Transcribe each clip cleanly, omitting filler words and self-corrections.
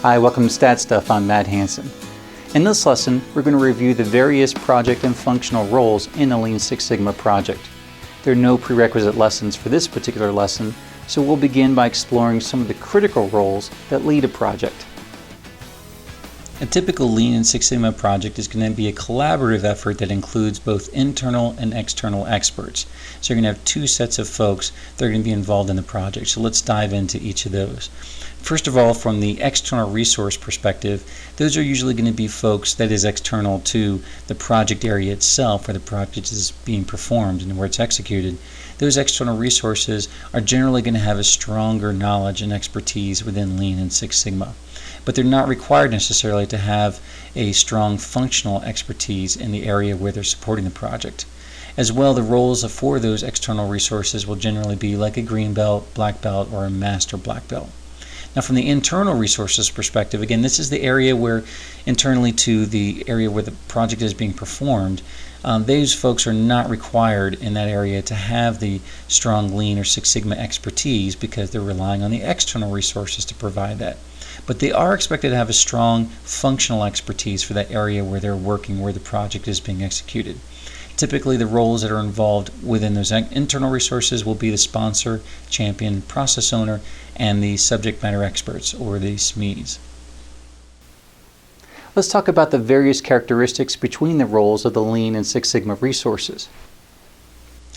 Hi, welcome to StatStuff. I'm Matt Hansen. In this lesson, we're going to review the various project and functional roles in a Lean Six Sigma project. There are no prerequisite lessons for this particular lesson, so we'll begin by exploring some of the critical roles that lead a project. A typical Lean and Six Sigma project is going to be a collaborative effort that includes both internal and external experts. So you're going to have two sets of folks that are going to be involved in the project. So let's dive into each of those. First of all, from the external resource perspective, those are usually going to be folks that is external to the project area itself where the project is being performed and where it's executed. Those external resources are generally going to have a stronger knowledge and expertise within Lean and Six Sigma. But they're not required necessarily to have a strong functional expertise in the area where they're supporting the project. As well, the roles for those external resources will generally be like a green belt, black belt, or a master black belt. Now, from the internal resources perspective, again, this is the area where internally to the area where the project is being performed, those folks are not required in that area to have the strong Lean or Six Sigma expertise because they're relying on the external resources to provide that. But they are expected to have a strong functional expertise for that area where they're working, where the project is being executed. Typically, the roles that are involved within those internal resources will be the sponsor, champion, process owner, and the subject matter experts, or the SMEs. Let's talk about the various characteristics between the roles of the Lean and Six Sigma resources.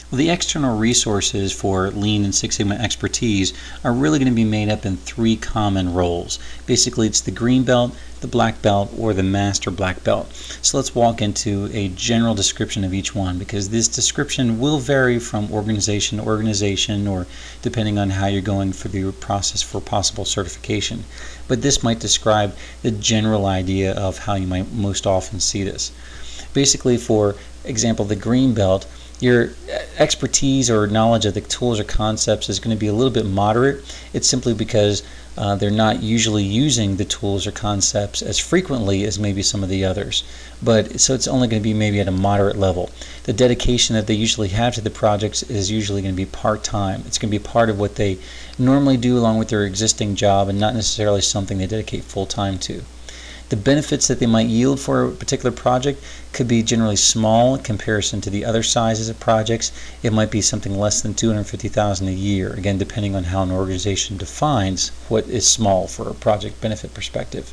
Well, the external resources for Lean and Six Sigma expertise are really going to be made up in three common roles. Basically, it's the green belt, the black belt, or the master black belt. So let's walk into a general description of each one, because this description will vary from organization to organization, or depending on how you're going through the process for possible certification. But this might describe the general idea of how you might most often see this. Basically, for example, the green belt, your expertise or knowledge of the tools or concepts is going to be a little bit moderate. It's simply because they're not usually using the tools or concepts as frequently as maybe some of the others. So it's only going to be maybe at a moderate level. The dedication that they usually have to the projects is usually going to be part-time. It's going to be part of what they normally do along with their existing job and not necessarily something they dedicate full-time to. The benefits that they might yield for a particular project could be generally small in comparison to the other sizes of projects. It might be something less than $250,000 a year, again depending on how an organization defines what is small for a project benefit perspective.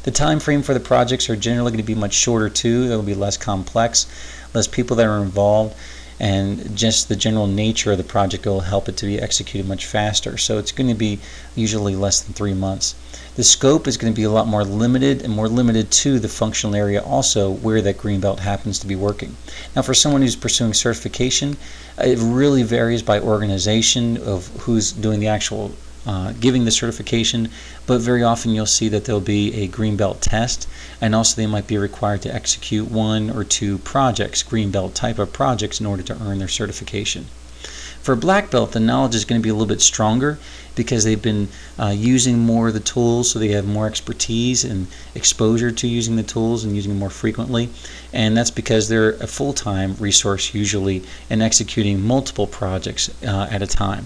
The time frame for the projects are generally going to be much shorter too. They'll be less complex, less people that are involved, and just the general nature of the project will help it to be executed much faster. So it's going to be usually less than 3 months. The scope is going to be a lot more limited, and more limited to the functional area also where that green belt happens to be working. Now, for someone who's pursuing certification, it really varies by organization of who's doing the actual giving the certification, but very often you'll see that there'll be a green belt test, and also they might be required to execute 1 or 2 projects, green belt type of projects, in order to earn their certification. For black belt, the knowledge is going to be a little bit stronger because they've been using more of the tools, so they have more expertise and exposure to using the tools and using them more frequently. And that's because they're a full-time resource usually in executing multiple projects at a time.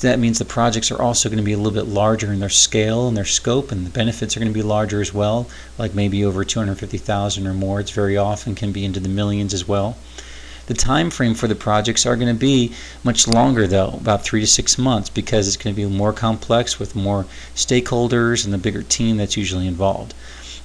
That means the projects are also going to be a little bit larger in their scale and their scope, and the benefits are going to be larger as well, like maybe over $250,000 or more. It's very often can be into the millions as well. The time frame for the projects are going to be much longer though, about 3 to 6 months, because it's going to be more complex with more stakeholders and the bigger team that's usually involved.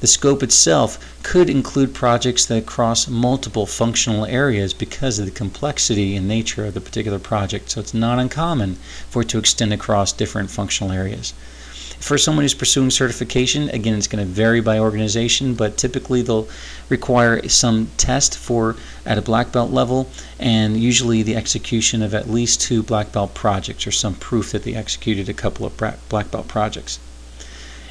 The scope itself could include projects that cross multiple functional areas because of the complexity and nature of the particular project, so it's not uncommon for it to extend across different functional areas. For someone who's pursuing certification, again, it's going to vary by organization, but typically they'll require some test at a black belt level, and usually the execution of at least 2 black belt projects or some proof that they executed a couple of black belt projects.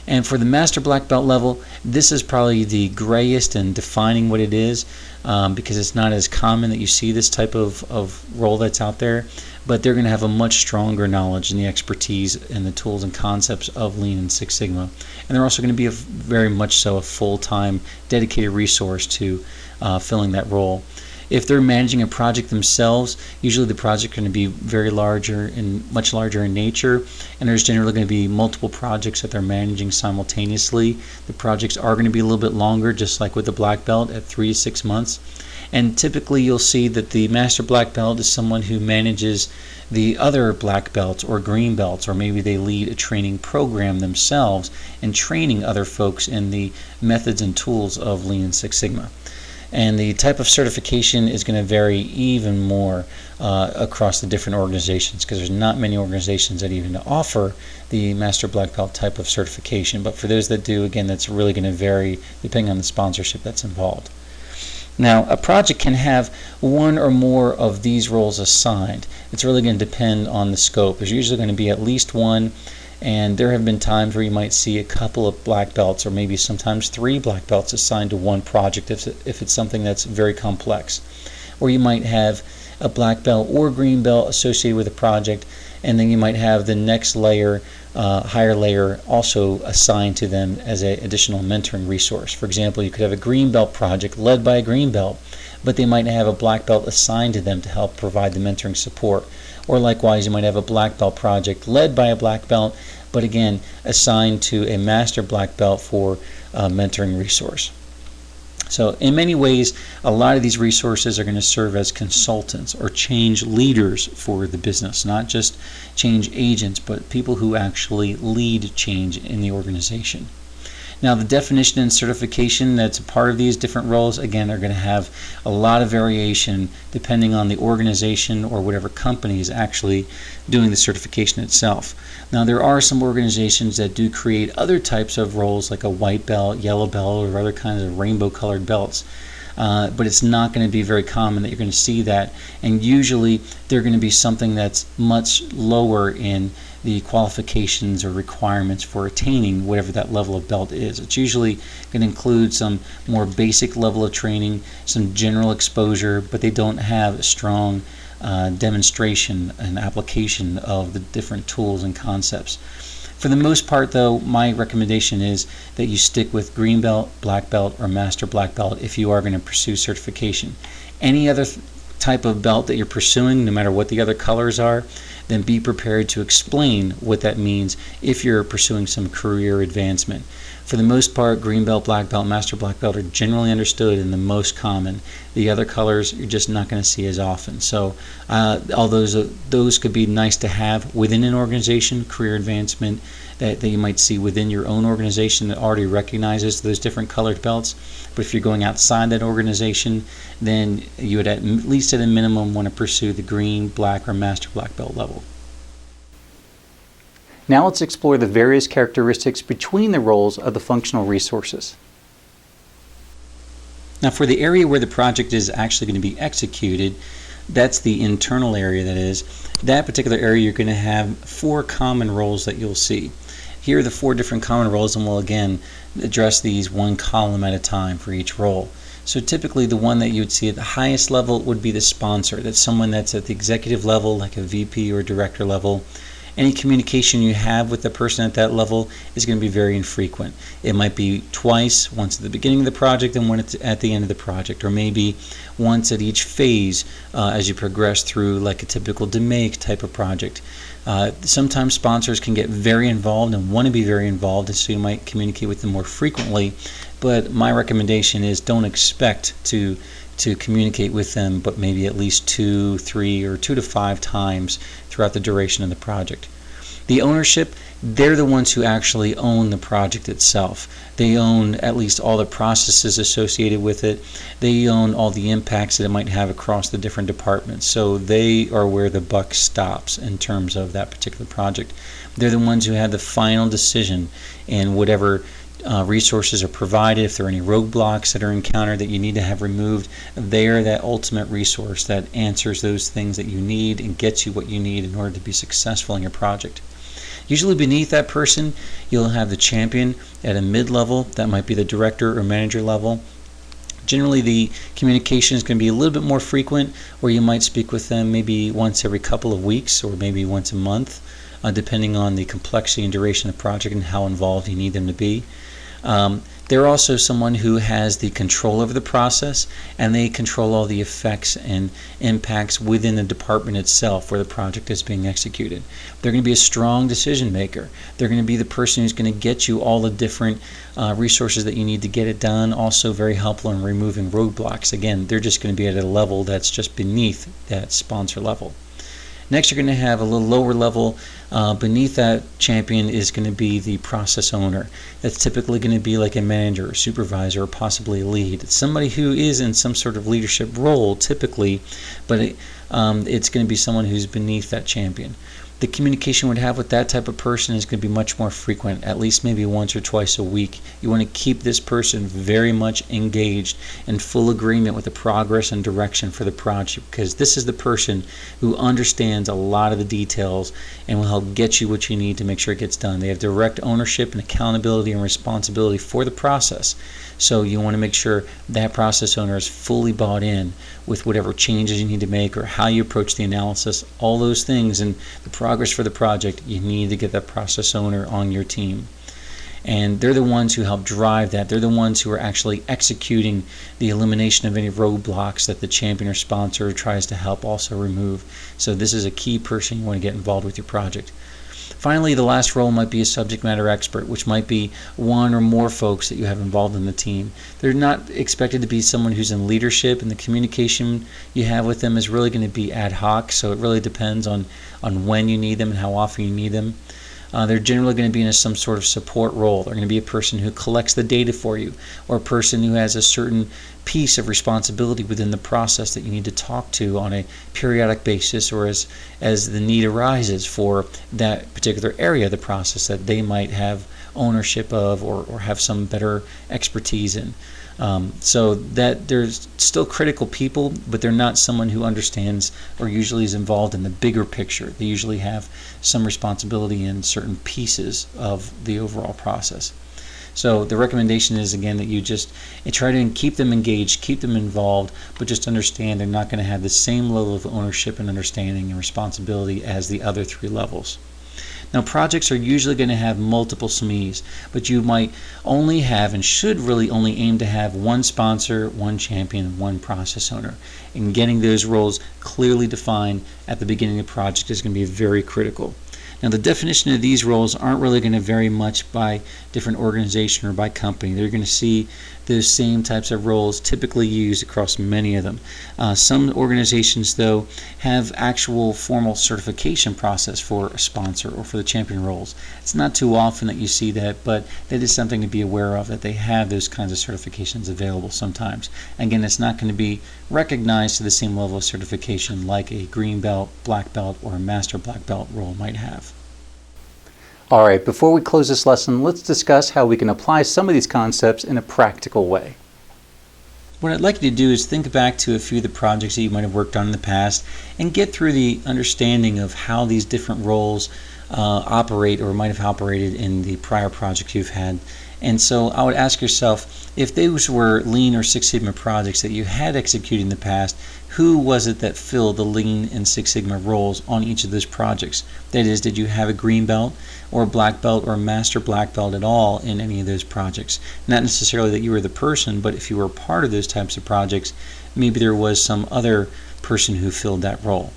And for the master black belt level, this is probably the grayest in defining what it is, because it's not as common that you see this type of role that's out there, but they're going to have a much stronger knowledge and the expertise and the tools and concepts of Lean and Six Sigma. And they're also going to be very much so a full-time dedicated resource to filling that role. If they're managing a project themselves, usually the project is going to be very larger and much larger in nature, and there's generally going to be multiple projects that they're managing simultaneously. The projects are going to be a little bit longer, just like with the black belt, at 3 to 6 months. And typically you'll see that the master black belt is someone who manages the other black belts or green belts, or maybe they lead a training program themselves and training other folks in the methods and tools of Lean and Six Sigma. And the type of certification is going to vary even more across the different organizations, because there's not many organizations that even offer the Master Black Belt type of certification. But for those that do, again, that's really going to vary depending on the sponsorship that's involved. Now, a project can have one or more of these roles assigned. It's really going to depend on the scope. There's usually going to be at least one, and there have been times where you might see a couple of black belts, or maybe sometimes 3 black belts assigned to one project if it's something that's very complex. Or you might have a black belt or green belt associated with a project, and then you might have the next layer, higher layer, also assigned to them as an additional mentoring resource. For example, you could have a green belt project led by a green belt, but they might have a black belt assigned to them to help provide the mentoring support. Or likewise, you might have a black belt project led by a black belt, but again, assigned to a master black belt for a mentoring resource. So in many ways, a lot of these resources are going to serve as consultants or change leaders for the business, not just change agents, but people who actually lead change in the organization. Now, the definition and certification that's a part of these different roles, again, are going to have a lot of variation depending on the organization or whatever company is actually doing the certification itself. Now, there are some organizations that do create other types of roles, like a white belt, yellow belt, or other kinds of rainbow-colored belts. But it's not going to be very common that you're going to see that, and usually they're going to be something that's much lower in the qualifications or requirements for attaining whatever that level of belt is. It's usually going to include some more basic level of training, some general exposure, but they don't have a strong demonstration and application of the different tools and concepts. For the most part, though, my recommendation is that you stick with green belt, black belt, or master black belt if you are going to pursue certification. Any other type of belt that you're pursuing, no matter what the other colors are, then be prepared to explain what that means if you're pursuing some career advancement. For the most part, green belt, black belt, master black belt are generally understood and the most common. The other colors you're just not going to see as often. So although those could be nice to have within an organization, career advancement that you might see within your own organization that already recognizes those different colored belts. But if you're going outside that organization, then you would at least at a minimum want to pursue the green, black, or master black belt level. Now let's explore the various characteristics between the roles of the functional resources. Now, for the area where the project is actually going to be executed, that's the internal area, that is. That particular area, you're going to have 4 common roles that you'll see. Here are the 4 different common roles, and we'll again address these one column at a time for each role. So typically the one that you would see at the highest level would be the sponsor. That's someone that's at the executive level, like a VP or director level. Any communication you have with the person at that level is going to be very infrequent. It might be twice, once at the beginning of the project and once at the end of the project, or maybe once at each phase as you progress through, like a typical DMAIC type of project. Sometimes sponsors can get very involved and want to be very involved, and so you might communicate with them more frequently, but my recommendation is don't expect to communicate with them, but maybe at least 2, 3, or 2 to 5 times throughout the duration of the project. The ownership, they're the ones who actually own the project itself. They own at least all the processes associated with it. They own all the impacts that it might have across the different departments. So they are where the buck stops in terms of that particular project. They're the ones who have the final decision in whatever resources are provided. If there are any roadblocks that are encountered that you need to have removed, they are that ultimate resource that answers those things that you need and gets you what you need in order to be successful in your project. Usually beneath that person, you'll have the champion at a mid-level. That might be the director or manager level. Generally, the communication is going to be a little bit more frequent, where you might speak with them maybe once every couple of weeks or maybe once a month, depending on the complexity and duration of the project and how involved you need them to be. They're also someone who has the control over the process, and they control all the effects and impacts within the department itself where the project is being executed. They're going to be a strong decision maker. They're going to be the person who's going to get you all the different resources that you need to get it done. Also very helpful in removing roadblocks. Again, they're just going to be at a level that's just beneath that sponsor level. Next, you're going to have a little lower level. Beneath that champion is going to be the process owner. That's typically going to be like a manager, or supervisor, or possibly a lead. It's somebody who is in some sort of leadership role typically, but it's going to be someone who's beneath that champion. The communication we'd have with that type of person is going to be much more frequent, at least maybe once or twice a week. You want to keep this person very much engaged in full agreement with the progress and direction for the project, because this is the person who understands a lot of the details and will help get you what you need to make sure it gets done. They have direct ownership and accountability and responsibility for the process. So you want to make sure that process owner is fully bought in with whatever changes you need to make or how you approach the analysis, all those things, and the progress for the project. You need to get that process owner on your team. And they're the ones who help drive that. They're the ones who are actually executing the elimination of any roadblocks that the champion or sponsor tries to help also remove. So this is a key person you want to get involved with your project. Finally, the last role might be a subject matter expert, which might be one or more folks that you have involved in the team. They're not expected to be someone who's in leadership, and the communication you have with them is really going to be ad hoc, so it really depends on when you need them and how often you need them. They're generally going to be in some sort of support role. They're going to be a person who collects the data for you, or a person who has a certain piece of responsibility within the process that you need to talk to on a periodic basis, or as the need arises for that particular area of the process that they might have ownership of or have some better expertise in. So that there's still critical people, but they're not someone who understands or usually is involved in the bigger picture. They usually have some responsibility in certain pieces of the overall process. So the recommendation is, again, that you just try to keep them engaged, keep them involved, but just understand they're not going to have the same level of ownership and understanding and responsibility as the other three levels. Now, projects are usually going to have multiple SMEs, but you might only have and should really only aim to have one sponsor, one champion, and one process owner. And getting those roles clearly defined at the beginning of the project is going to be very critical. Now, the definition of these roles aren't really going to vary much by different organization or by company. They're going to see those same types of roles typically used across many of them. Some organizations, though, have actual formal certification process for a sponsor or for the champion roles. It's not too often that you see that, but that is something to be aware of, that they have those kinds of certifications available sometimes. Again, it's not going to be recognized to the same level of certification like a green belt, black belt, or a master black belt role might have. All right, before we close this lesson, let's discuss how we can apply some of these concepts in a practical way. What I'd like you to do is think back to a few of the projects that you might have worked on in the past and get through the understanding of how these different roles operate or might have operated in the prior projects you've had. And so I would ask yourself, if those were Lean or Six Sigma projects that you had executed in the past, who was it that filled the Lean and Six Sigma roles on each of those projects? That is, did you have a green belt or a black belt or a master black belt at all in any of those projects? Not necessarily that you were the person, but if you were part of those types of projects, maybe there was some other person who filled that role.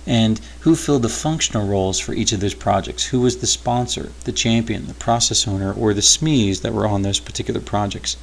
And who filled the functional roles for each of those projects? Who was the sponsor, the champion, the process owner, or the SMEs that were on those particular projects?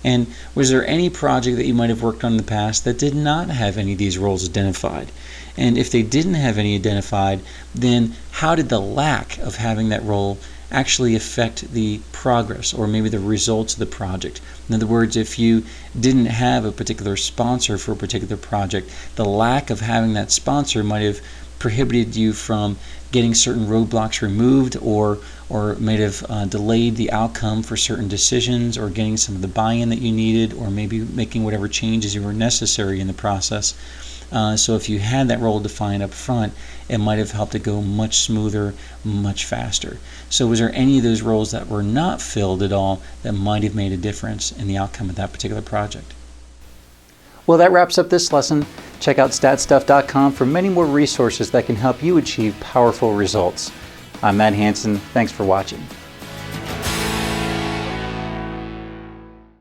And was there any project that you might have worked on in the past that did not have any of these roles identified? And if they didn't have any identified, then how did the lack of having that role actually affect the progress or maybe the results of the project? In other words, if you didn't have a particular sponsor for a particular project, the lack of having that sponsor might have prohibited you from getting certain roadblocks removed or might have delayed the outcome for certain decisions or getting some of the buy-in that you needed or maybe making whatever changes you were necessary in the process. So if you had that role defined up front, it might have helped it go much smoother, much faster. So was there any of those roles that were not filled at all that might have made a difference in the outcome of that particular project? Well, that wraps up this lesson. Check out StatStuff.com for many more resources that can help you achieve powerful results. I'm Matt Hansen. Thanks for watching.